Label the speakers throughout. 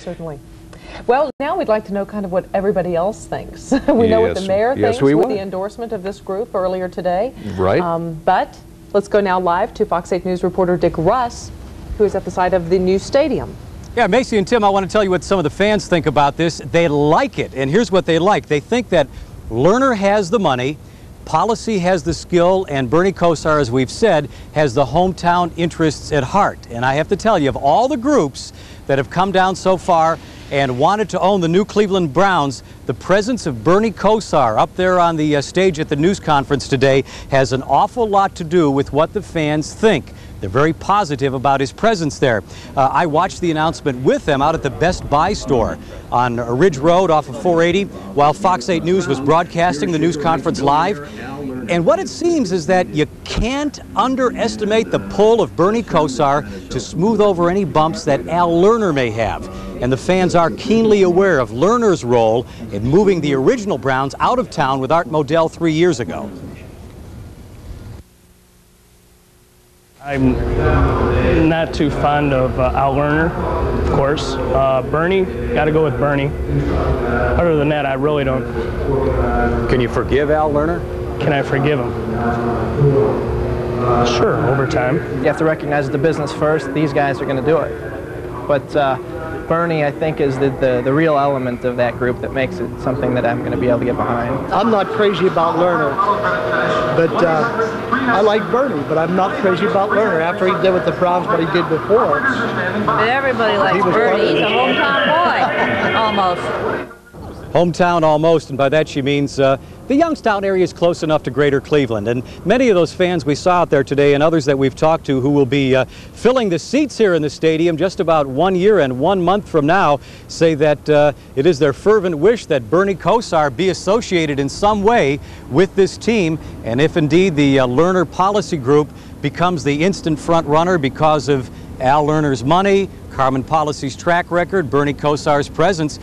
Speaker 1: Certainly. Well, now we'd like to know kind of what everybody else thinks. We know what the mayor thinks with the endorsement of this group earlier today.
Speaker 2: Right.
Speaker 1: But let's go now live to Fox 8 News reporter Dick Russ, who is at the site of the new stadium.
Speaker 3: Yeah, Macy and Tim, I want to tell you what some of the fans think about this. They like it, and here's what they like. They think that Lerner has the money, policy has the skill, and Bernie Kosar, as we've said, has the hometown interests at heart. And I have to tell you, of all the groups that have come down so far and wanted to own the new Cleveland Browns, the presence of Bernie Kosar up there on the stage at the news conference today has an awful lot to do with what the fans think. They're very positive about his presence there. I watched the announcement with them out at the Best Buy store on Ridge Road off of 480 while Fox 8 News was broadcasting the news conference live. And what it seems is that you can't underestimate the pull of Bernie Kosar to smooth over any bumps that Al Lerner may have. And the fans are keenly aware of Lerner's role in moving the original Browns out of town with Art Modell 3 years ago.
Speaker 4: I'm not too fond of Al Lerner, of course. Bernie, got to go with Bernie. Other than that, I really don't.
Speaker 3: Can you forgive Al Lerner?
Speaker 4: Can I forgive him? Sure, over time.
Speaker 5: You have to recognize the business first. These guys are going to do it. But Bernie, I think, is the real element of that group that makes it something that I'm going to be able to get behind.
Speaker 6: I'm not crazy about Lerner, but I like Bernie, but I'm not crazy about Lerner after he did with the Browns what he did before.
Speaker 7: But everybody likes Bernie. He's a hometown boy, almost.
Speaker 3: Hometown almost, and by that she means the Youngstown area is close enough to Greater Cleveland. And many of those fans we saw out there today and others that we've talked to who will be filling the seats here in the stadium just about 1 year and 1 month from now say that it is their fervent wish that Bernie Kosar be associated in some way with this team. And if indeed the Lerner Policy Group becomes the instant front runner because of Al Lerner's money, Carmen Policy's track record, Bernie Kosar's presence,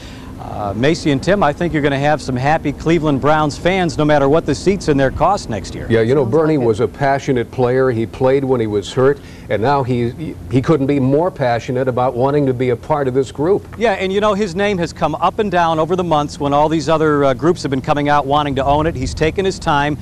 Speaker 3: Macy and Tim, I think you're going to have some happy Cleveland Browns fans no matter what the seats in there cost next year.
Speaker 2: Yeah, you know, Bernie was a passionate player. He played when he was hurt, and now he couldn't be more passionate about wanting to be a part of this group.
Speaker 3: Yeah, and you know, his name has come up and down over the months when all these other groups have been coming out wanting to own it. He's taken his time.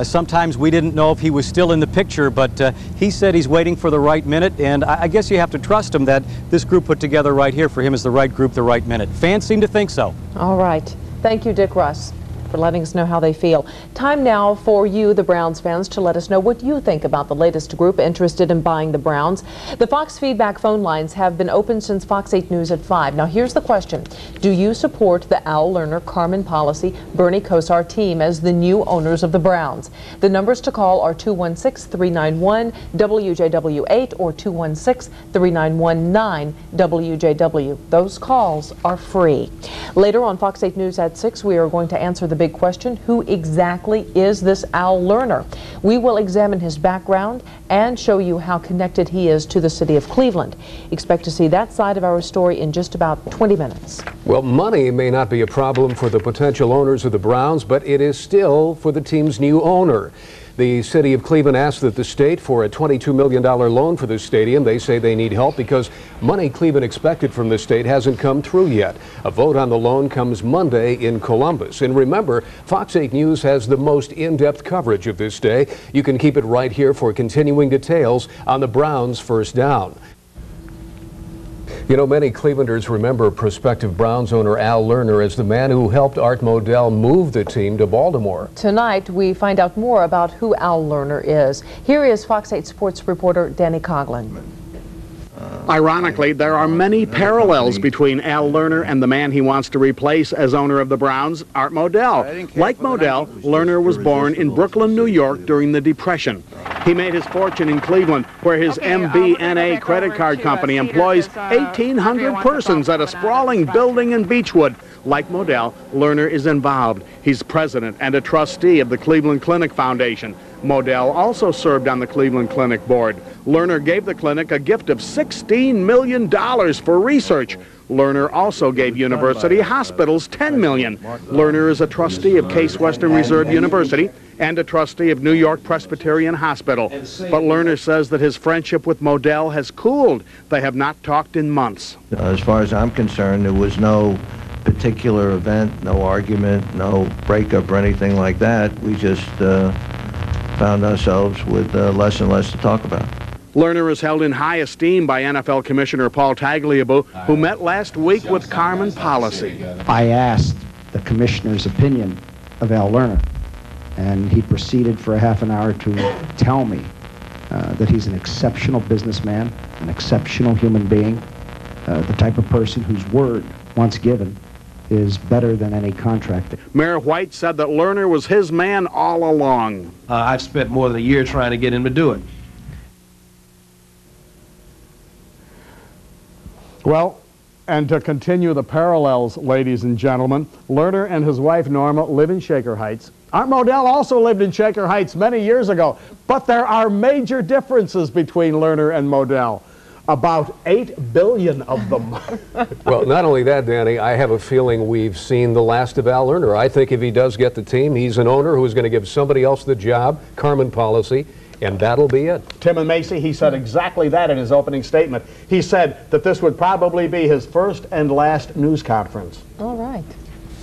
Speaker 3: Sometimes we didn't know if he was still in the picture, but he said he's waiting for the right minute, and I guess you have to trust him that this group put together right here for him is the right group, the right minute. Fans seem to think so.
Speaker 1: All right. Thank you, Dick Russ, for letting us know how they feel. Time now for you, the Browns fans, to let us know what you think about the latest group interested in buying the Browns. The Fox Feedback phone lines have been open since Fox 8 News at 5. Now, here's the question. Do you support the Al Lerner, Carmen Policy, Bernie Kosar team as the new owners of the Browns? The numbers to call are 216-391-WJW8 or 216-391-9WJW. Those calls are free. Later on Fox 8 News at 6, we are going to answer the big question, who exactly is this Al Lerner? We will examine his background and show you how connected he is to the city of Cleveland. Expect to see that side of our story in just about 20 minutes.
Speaker 2: Well, money may not be a problem for the potential owners of the Browns, but it is still for the team's new owner. The city of Cleveland asked that the state for a $22 million loan for the stadium. They say they need help because money Cleveland expected from the state hasn't come through yet. A vote on the loan comes Monday in Columbus. And remember, Fox 8 News has the most in-depth coverage of this day. You can keep it right here for continuing details on the Browns' first down. You know, many Clevelanders remember prospective Browns owner Al Lerner as the man who helped Art Modell move the team to Baltimore.
Speaker 1: Tonight, we find out more about who Al Lerner is. Here is Fox 8 sports reporter Danny Coughlin.
Speaker 8: Ironically, there are many parallels between Al Lerner and the man he wants to replace as owner of the Browns, Art Modell. Like Modell, Lerner was born in Brooklyn, New York during the Depression. He made his fortune in Cleveland, where his MBNA credit card company employs 1,800 persons at a sprawling building in Beechwood. Like Modell, Lerner is involved. He's president and a trustee of the Cleveland Clinic Foundation. Modell also served on the Cleveland Clinic board. Lerner gave the clinic a gift of $16 million for research. Lerner also gave university hospitals $10 million. Lerner is a trustee of Case Western Reserve University and a trustee of New York Presbyterian Hospital. But Lerner says that his friendship with Modell has cooled. They have not talked in months.
Speaker 9: As far as I'm concerned, there was no particular event, no argument, no breakup or anything like that. We just found ourselves with less and less to talk about.
Speaker 8: Lerner is held in high esteem by NFL Commissioner Paul Tagliabue, who met last week with Carmen Policy.
Speaker 10: I asked the commissioner's opinion of Al Lerner, and he proceeded for a half an hour to tell me that he's an exceptional businessman, an exceptional human being, the type of person whose word, once given, is better than any contract.
Speaker 8: Mayor White said that Lerner was his man all along.
Speaker 11: I've spent more than a year trying to get him to do it.
Speaker 8: Well, and to continue the parallels, ladies and gentlemen, Lerner and his wife Norma live in Shaker Heights. Art Modell also lived in Shaker Heights many years ago, but there are major differences between Lerner and Modell. About 8 billion of them.
Speaker 2: Well, not only that, Danny, I have a feeling we've seen the last of Al Lerner. I think if he does get the team, he's an owner who's going to give somebody else the job, Carmen Policy, and that'll be it.
Speaker 8: Tim and Macy, he said exactly that in his opening statement. He said that this would probably be his first and last news conference.
Speaker 1: All right.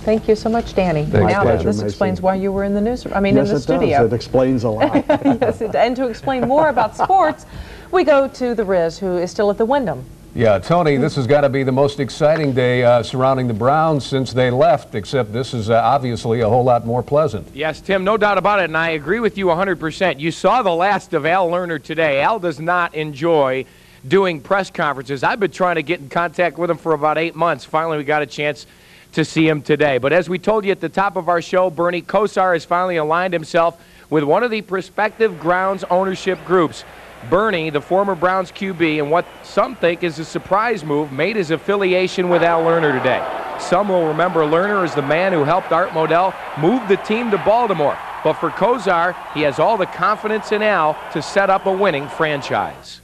Speaker 1: Thank you so much, Danny.
Speaker 2: Thanks,
Speaker 1: now
Speaker 2: pleasure,
Speaker 1: this
Speaker 2: Macy.
Speaker 1: explains why you were in the news. In the studio.
Speaker 8: Yes, it does. It explains a lot.
Speaker 1: Yes, and to explain more about sports, we go to the Riz, who is still at the Wyndham.
Speaker 2: Yeah, Tony, this has got to be the most exciting day surrounding the Browns since they left, except this is obviously a whole lot more pleasant.
Speaker 12: Yes, Tim, no doubt about it, and I agree with you 100%. You saw the last of Al Lerner today. Al does not enjoy doing press conferences. I've been trying to get in contact with him for about 8 months. Finally, we got a chance to see him today. But as we told you at the top of our show, Bernie Kosar has finally aligned himself with one of the prospective grounds ownership groups. Bernie, the former Browns QB, and what some think is a surprise move, made his affiliation with Al Lerner today. Some will remember Lerner as the man who helped Art Modell move the team to Baltimore. But for Kosar, he has all the confidence in Al to set up a winning franchise.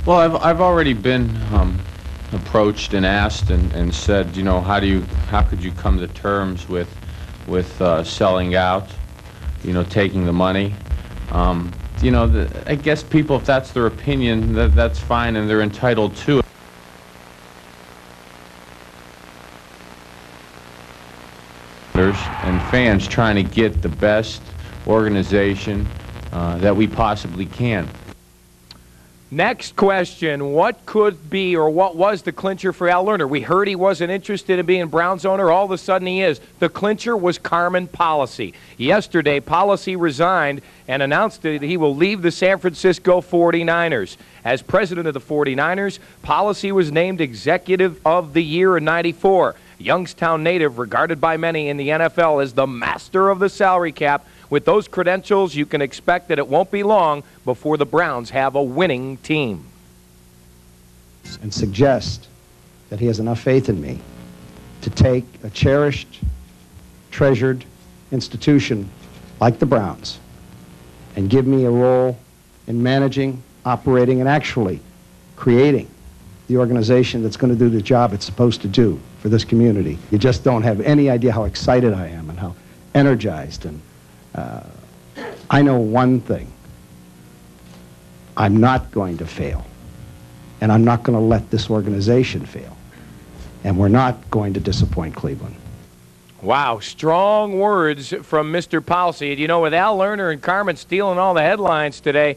Speaker 13: Well, I've already been approached and asked and said, you know, how could you come to terms with selling out, you know, taking the money. You know, I guess people, if that's their opinion, that's fine and they're entitled to it. And fans trying to get the best organization that we possibly can.
Speaker 12: Next question, what could be or what was the clincher for Al Lerner? We heard he wasn't interested in being Browns owner. All of a sudden he is. The clincher was Carmen Policy. Yesterday, Policy resigned and announced that he will leave the San Francisco 49ers. As president of the 49ers, Policy was named Executive of the Year in '94. Youngstown native, regarded by many in the NFL as the master of the salary cap. With those credentials, you can expect that it won't be long before the Browns have a winning team.
Speaker 10: And suggest that he has enough faith in me to take a cherished, treasured institution like the Browns and give me a role in managing, operating, and actually creating the organization that's going to do the job it's supposed to do for this community. You just don't have any idea how excited I am and how energized. And I know one thing. I'm not going to fail. And I'm not going to let this organization fail. And we're not going to disappoint Cleveland.
Speaker 12: Wow, strong words from Mr. Policy. You know, with Al Lerner and Carmen stealing all the headlines today,